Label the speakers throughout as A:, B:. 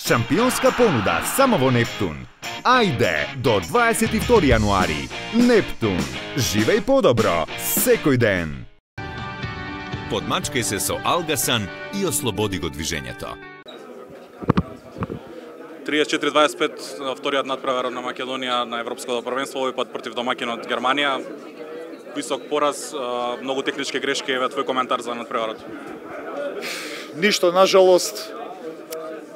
A: Шампионска понуда само во Нептун. Ајде, до 22 јануари. Нептун. Живеј подобро, секој ден. Подмачкај се со Алгасан и ослободи го движењето.
B: 34-25 вториот надпревар на Македонија на Европското првенство, овој пат против домакинот Германија. Висок пораз, многу технички грешки, еве твој коментар за надпреварот.
C: Ништо, нажалост,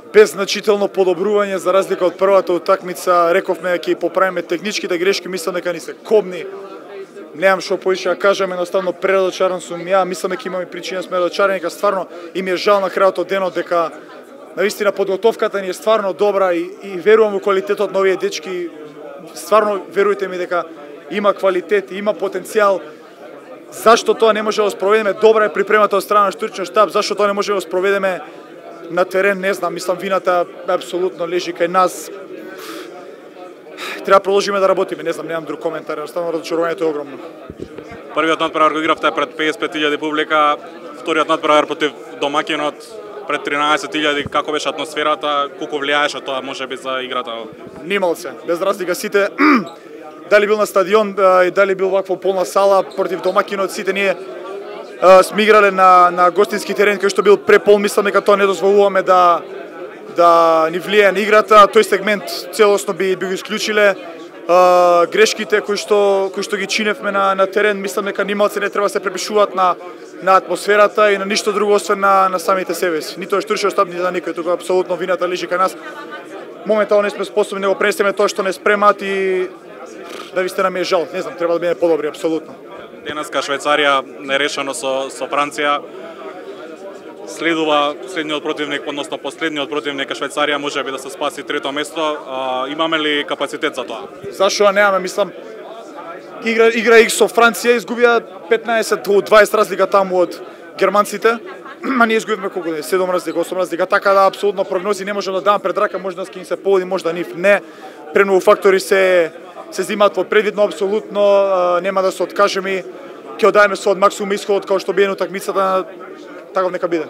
C: без значително подобрување за разлика од првата утакмица. Рековме дека ќе поправиме техничките грешки, мислам дека ни се кобни. Немам што поише да кажам, едноставно преразочаран сум ја, мислам дека имаме причина сме разочарани, дека стварно им е жал на крајот од денот дека навистина подготовката ни е стварно добра и верувам во квалитетот на овие дечки. Стварно верујте ми дека има квалитет, има потенцијал. Зашто тоа не може да го спроведеме? Добра е припремата од страна на штуричен штаб, зашто тоа не може да го спроведеме на терен, не знам, мислам вината апсолутно лежи кај нас. Треба да продолжиме да работиме, не знам, немам друг коментар, едноставно разочарувањето е огромно.
B: Првиот надпревар го игравте пред 55.000 публика, вториот надпревар против домакинот пред 13.000, како беше атмосферата, колку влијаеше тоа можеби за играта?
C: Нимал се, без разлика сите, дали бил на стадион и дали бил ваква полна сала против домакинот, сите ние сме играле на гостински терен кој што бил препол, мислам дека тоа не дозволуваме да ни влијае на играта. Тој сегмент целосно би го исклучиле. Грешките кои што ги чиневме на терен, мислам дека нималци не треба да се препишуваат на атмосферата и на ништо друго освен на самите себе си. Нито штуричен штаб, нито на никој, тука апсолутно вината лежи кај нас. Моментално не сме способни да го пренесеме тоа што не спремаат и да вистина ми е жал. Не знам, треба да биде подобри апсолутно.
B: Денеска Швајцарија нерешено со Франција. Следува следниот противник, односно последниот противник Швајцарија, можеби да се спаси трето место. Имаме ли капацитет за тоа?
C: Зашо да немаме, мислам, игра и со Франција, изгубија 15-20 разлика таму од германците, а ние изгубивме колку не, 7 разлика, 8 разлика, така да апсолутно прогнози не можам да дам пред рака, може да ќе ни се погоди, може да нив не. Премногу фактори се зимаат во предвидно, апсолутно, нема да се откажеме, ќе оддаеме со од максимум исходот како што биде на утакмицата, таков нека биде.